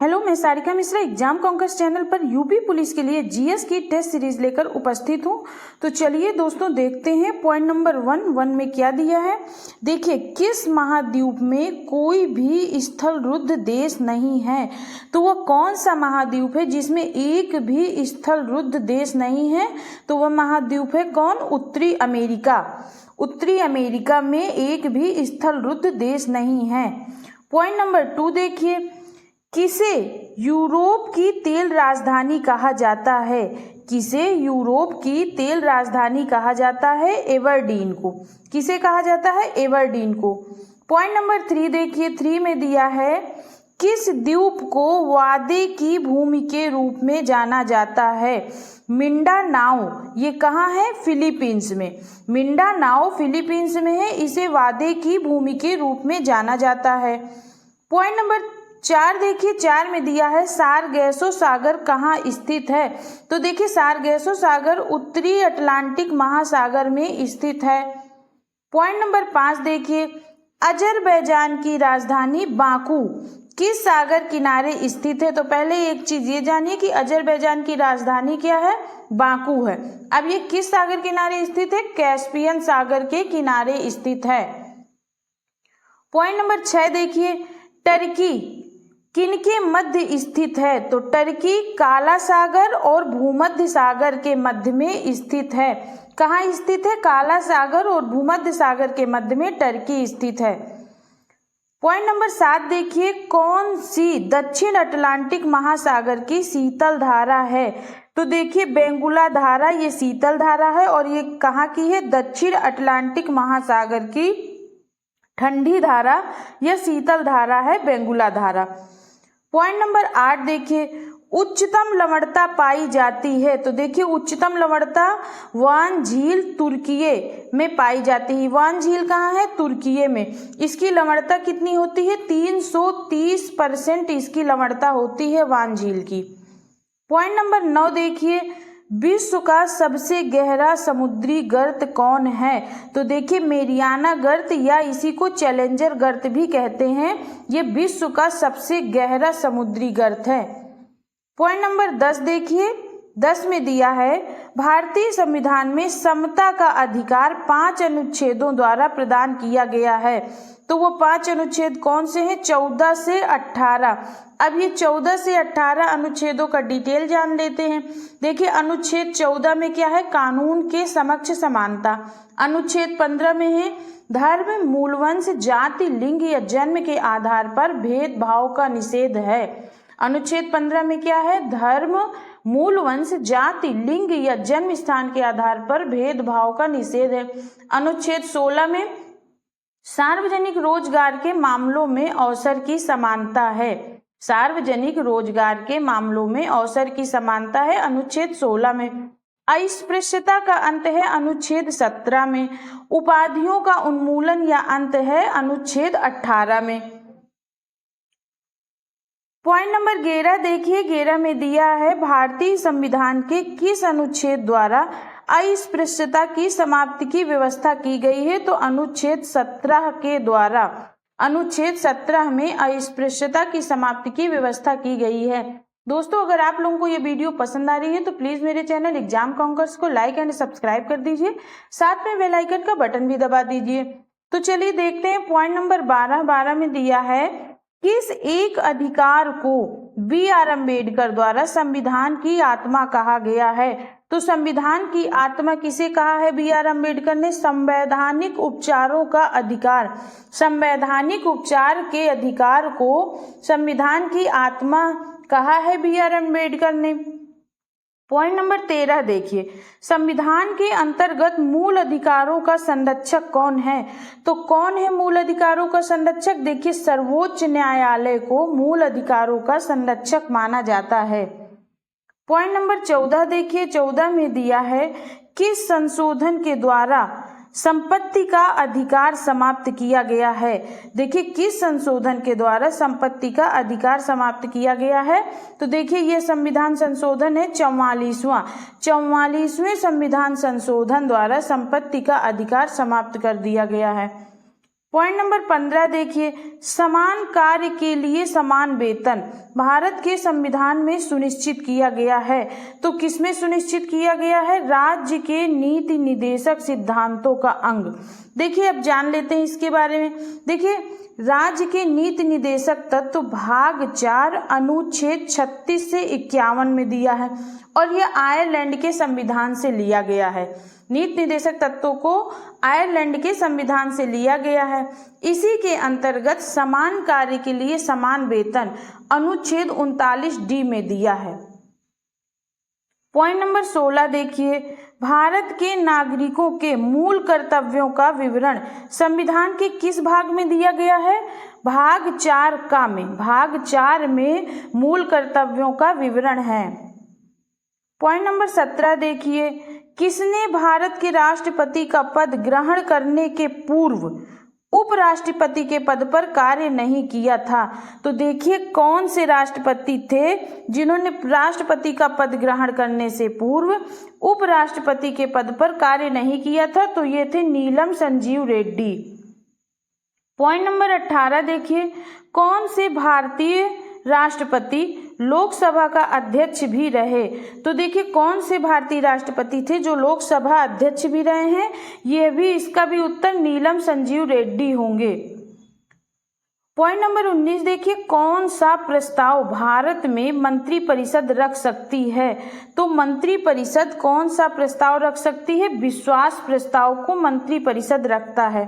Hello, मैं Sarika Mishra exam conquers channel पर UP police के लिए जीएस की टेस्ट सीरीज लेकर उपस्थित हूँ। तो चलिए दोस्तों देखते हैं पॉइंट नंबर 1 में क्या दिया है। देखिए, किस महाद्वीप में कोई भी स्थल रुद्ध देश नहीं है। तो वह कौन सा महाद्वीप है जिसमें एक भी स्थल रुद्ध देश नहीं है। तो वह महाद्वीप है कौन? उत्तरी अमेरिका। उत्तरी अमेरिका में एक भी स्थल रुद्ध देश नहीं है। पॉइंट नंबर 2 देखिए, किसे यूरोप की तेल राजधानी कहा जाता है। किसे यूरोप की तेल राजधानी कहा जाता है? एबरडीन को। किसे कहा जाता है? एबरडीन को। पॉइंट नंबर 3 देखिए, 3 में दिया है, किस द्वीप को वादे की भूमि के रूप में जाना जाता है। मिंडानाओ, ये कहाँ है? फिलीपींस में। मिंडानाओ फिलीपींस में है, इसे वादे की भूमि के रूप में जाना जाता है। पॉइंट नंबर 4 देखिए, 4 में दिया है, सारगेसो सागर कहाँ स्थित है। तो देखिए, सारगेसो सागर उत्तरी अटलांटिक महासागर में स्थित है। पॉइंट नंबर 5 देखिए, अजरबैजान की राजधानी बाकू किस सागर किनारे स्थित है। तो पहले एक चीज ये जानिए कि अजरबैजान की राजधानी क्या है? बाकू है। अब ये किस सागर किनारे स्थित है? कैस्पियन सागर के किनारे स्थित है। पॉइंट नंबर 6 देखिए, टर्की किनके मध्य स्थित है। तो टर्की काला सागर और भूमध्य सागर के मध्य में स्थित है। कहाँ स्थित है? काला सागर और भूमध्य सागर के मध्य में टर्की स्थित है। पॉइंट नंबर 7 देखिए, कौन सी दक्षिण अटलांटिक महासागर की शीतल धारा है। तो देखिए, बेंगुला धारा ये शीतल धारा है और ये कहाँ की है? दक्षिण अटलांटिक महासागर की ठंडी धारा या शीतल धारा है बेंगुला धारा। पॉइंट नंबर 8 देखिए, उच्चतम लवणता पाई जाती है। तो देखिए, उच्चतम लवणता वान झील तुर्कीये में पाई जाती है। वान झील कहाँ है? तुर्कीये में। इसकी लवणता कितनी होती है? 330% इसकी लवणता होती है वान झील की। पॉइंट नंबर 9 देखिए, विश्व का सबसे गहरा समुद्री गर्त कौन है। तो देखिए, मेरियाना गर्त या इसी को चैलेंजर गर्त भी कहते हैं, ये विश्व का सबसे गहरा समुद्री गर्त है। पॉइंट नंबर 10 देखिए, 10 में दिया है, भारतीय संविधान में समता का अधिकार 5 अनुच्छेदों द्वारा प्रदान किया गया है। तो वो 5 अनुच्छेद कौन से हैं? 14 से 18। अब ये 14 से 18 अनुच्छेदों का डिटेल जान लेते हैं। देखिए, अनुच्छेद 14 में क्या है? कानून के समक्ष समानता। अनुच्छेद 15 में है, धर्म, मूलवंश, जाति, लिंग या जन्म के आधार पर भेदभाव का निषेध है। अनुच्छेद 15 में क्या है? धर्म, मूलवंश, जाति, लिंग या जन्म स्थान के आधार पर भेदभाव का निषेध है। अनुच्छेद 16 में सार्वजनिक रोजगार के मामलों में अवसर की समानता है। सार्वजनिक रोजगार के मामलों में अवसर की समानता है अनुच्छेद 16 में। अस्पृश्यता का अंत है अनुच्छेद 17 में। उपाधियों का उन्मूलन या अंत है अनुच्छेद 18 में। पॉइंट नंबर 11 देखिए, 11 में दिया है, भारतीय संविधान के किस अनुच्छेद द्वारा अस्पृश्यता की समाप्ति की व्यवस्था की गई है। तो अनुच्छेद 17 के द्वारा। अनुच्छेद 17 में अस्पृश्यता की समाप्ति की व्यवस्था की गई है। दोस्तों, अगर आप लोगों को ये वीडियो पसंद आ रही है तो प्लीज मेरे चैनल एग्जाम कॉन्कर्स को लाइक एंड सब्सक्राइब कर दीजिए, साथ में बेल आइकन का बटन भी दबा दीजिए। तो चलिए देखते हैं पॉइंट नंबर 12 में दिया है, किस एक अधिकार को B.R. अम्बेडकर द्वारा संविधान की आत्मा कहा गया है। तो संविधान की आत्मा किसे कहा है B.R. अम्बेडकर ने? संवैधानिक उपचारों का अधिकार। संवैधानिक उपचार के अधिकार को संविधान की आत्मा कहा है B.R. अम्बेडकर ने। पॉइंट नंबर 13 देखिए, संविधान के अंतर्गत मूल अधिकारों का संरक्षक कौन है। तो कौन है मूल अधिकारों का संरक्षक? देखिए, सर्वोच्च न्यायालय को मूल अधिकारों का संरक्षक माना जाता है। पॉइंट नंबर 14 देखिए, 14 में दिया है, किस संशोधन के द्वारा संपत्ति का अधिकार समाप्त किया गया है। देखिए, किस संशोधन के द्वारा संपत्ति का अधिकार समाप्त किया गया है। तो देखिए, यह संविधान संशोधन है 44वें संविधान संशोधन द्वारा संपत्ति का अधिकार समाप्त कर दिया गया है। पॉइंट नंबर 15 देखिए, समान कार्य के लिए समान वेतन भारत के संविधान में सुनिश्चित किया गया है। तो किसमें सुनिश्चित किया गया है? राज्य के नीति निर्देशक सिद्धांतों का अंग। देखिए अब जान लेते हैं इसके बारे में। देखिए राज्य के नीति निर्देशक तत्व भाग 4 अनुच्छेद 36 से 51 में दिया है और यह आयरलैंड के संविधान से लिया गया है। नीति निर्देशक तत्वों को आयरलैंड के संविधान से लिया गया है। इसी के अंतर्गत समान कार्य के लिए समान वेतन अनुच्छेद 39D में दिया है। पॉइंट नंबर 16 देखिए, भारत के नागरिकों के मूल कर्तव्यों का विवरण संविधान के किस भाग में दिया गया है? भाग 4 का में। भाग 4 में मूल कर्तव्यों का विवरण है। पॉइंट नंबर 17 देखिए, किसने भारत के राष्ट्रपति का पद ग्रहण करने के पूर्व उपराष्ट्रपति के पद पर कार्य नहीं किया था? तो देखिए कौन से राष्ट्रपति थे जिन्होंने राष्ट्रपति का पद ग्रहण करने से पूर्व उपराष्ट्रपति के पद पर कार्य नहीं किया था? तो ये थे नीलम संजीव रेड्डी। पॉइंट नंबर 18 देखिए, कौन से भारतीय राष्ट्रपति लोकसभा का अध्यक्ष भी रहे? तो देखिए कौन से भारतीय राष्ट्रपति थे जो लोकसभा अध्यक्ष भी रहे हैं? यह भी, इसका भी उत्तर नीलम संजीव रेड्डी होंगे। पॉइंट नंबर 19 देखिए, कौन सा प्रस्ताव भारत में मंत्रिपरिषद रख सकती है? तो मंत्रिपरिषद कौन सा प्रस्ताव रख सकती है? विश्वास प्रस्ताव को मंत्रिपरिषद रखता है।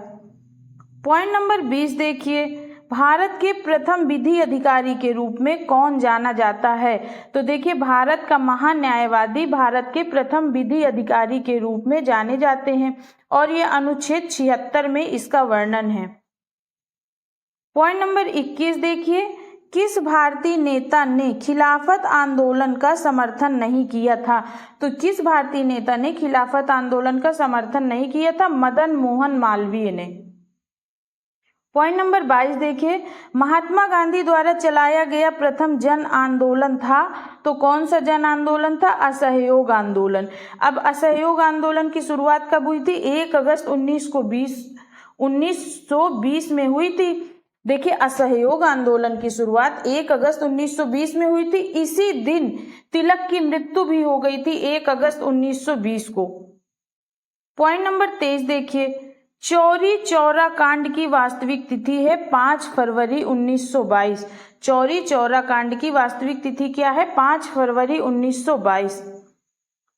पॉइंट नंबर 20 देखिए, भारत के प्रथम विधि अधिकारी के रूप में कौन जाना जाता है? तो देखिए भारत का महान्यायवादी भारत के प्रथम विधि अधिकारी के रूप में जाने जाते हैं और ये अनुच्छेद 76 में इसका वर्णन है। पॉइंट नंबर 21 देखिए, किस भारतीय नेता ने खिलाफत आंदोलन का समर्थन नहीं किया था? तो किस भारतीय नेता ने खिलाफत आंदोलन का समर्थन नहीं किया था? मदन मोहन मालवीय ने। पॉइंट नंबर 22 देखिए, महात्मा गांधी द्वारा चलाया गया प्रथम जन आंदोलन था? तो कौन सा जन आंदोलन था? असहयोग आंदोलन। अब असहयोग आंदोलन की शुरुआत कब हुई थी? 1 अगस्त 1920 में हुई थी। देखिए असहयोग आंदोलन की शुरुआत 1 अगस्त 1920 में हुई थी। इसी दिन तिलक की मृत्यु भी हो गई थी 1 अगस्त 1920 को। पॉइंट नंबर 23 देखिए, चौरी चौरा कांड की वास्तविक तिथि है 5 फरवरी 1922। चौरी चौरा कांड की वास्तविक तिथि क्या है? 5 फरवरी 1922।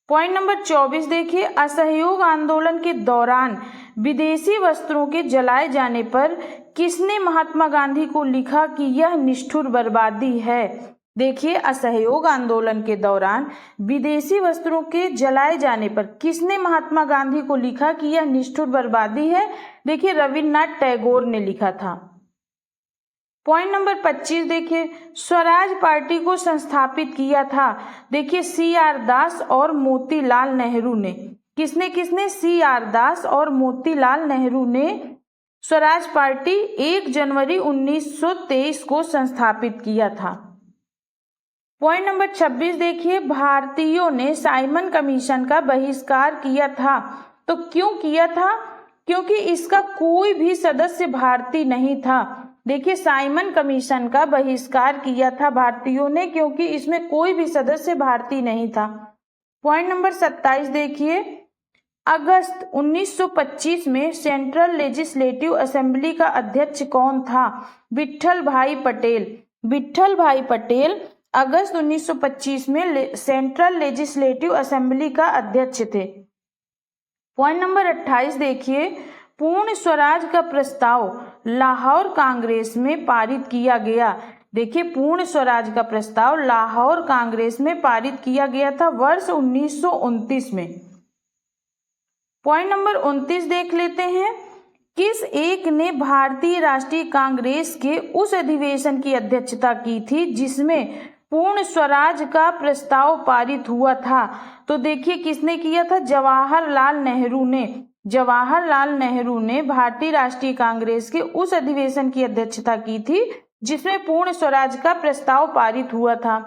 पॉइंट नंबर 24 देखिए, असहयोग आंदोलन के दौरान विदेशी वस्त्रों के जलाए जाने पर किसने महात्मा गांधी को लिखा कि यह निष्ठुर बर्बादी है? देखिए असहयोग आंदोलन के दौरान विदेशी वस्त्रों के जलाए जाने पर किसने महात्मा गांधी को लिखा कि यह निष्ठुर बर्बादी है? देखिए रविन्द्रनाथ टैगोर ने लिखा था। पॉइंट नंबर 25 देखिए, स्वराज पार्टी को संस्थापित किया था? देखिए CR दास और मोतीलाल नेहरू ने। किसने किसने? CR दास और मोतीलाल नेहरू ने स्वराज पार्टी 1 जनवरी 1923 को संस्थापित किया था। पॉइंट नंबर 26 देखिए, भारतीयों ने साइमन कमीशन का बहिष्कार किया था? तो क्यों किया था? क्योंकि इसका कोई भी सदस्य भारतीय नहीं था। देखिए साइमन कमीशन का बहिष्कार किया था भारतीयों ने क्योंकि इसमें कोई भी सदस्य भारतीय नहीं था। पॉइंट नंबर 27 देखिए, अगस्त 1925 में सेंट्रल लेजिस्लेटिव असेंबली का अध्यक्ष कौन था? विट्ठल भाई पटेल। विट्ठल भाई पटेल अगस्त 1925 में सेंट्रल लेजिस्लेटिव असेंबली का अध्यक्ष थे। पॉइंट नंबर 28 देखिए, पूर्ण स्वराज का प्रस्ताव लाहौर कांग्रेस में पारित किया गया। देखिए पूर्ण स्वराज का प्रस्ताव लाहौर कांग्रेस में पारित किया गया था वर्ष 1929 में। पॉइंट नंबर 29 देख लेते हैं, किस एक ने भारतीय राष्ट्रीय कांग्रेस के उस अधिवेशन की अध्यक्षता की थी जिसमें पूर्ण स्वराज का प्रस्ताव पारित हुआ था? तो देखिए किसने किया था? जवाहरलाल नेहरू ने। जवाहरलाल नेहरू ने भारतीय राष्ट्रीय कांग्रेस के उस अधिवेशन की अध्यक्षता की थी जिसमें पूर्ण स्वराज का प्रस्ताव पारित हुआ था।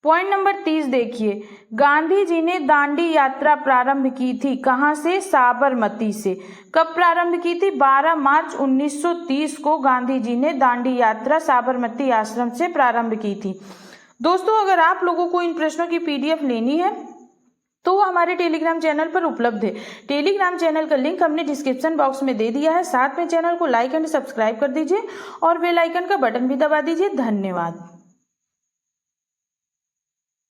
पॉइंट नंबर 30 देखिए, गांधी जी ने दांडी यात्रा प्रारंभ की थी कहाँ से? साबरमती से। कब प्रारंभ की थी? 12 मार्च 1930 को गांधी जी ने दांडी यात्रा साबरमती आश्रम से प्रारंभ की थी। दोस्तों, अगर आप लोगों को इन प्रश्नों की PDF लेनी है तो वो हमारे टेलीग्राम चैनल पर उपलब्ध है। टेलीग्राम चैनल का लिंक हमने डिस्क्रिप्शन बॉक्स में दे दिया है। साथ में चैनल को लाइक एंड सब्सक्राइब कर दीजिए और बेल आइकन का बटन भी दबा दीजिए। धन्यवाद।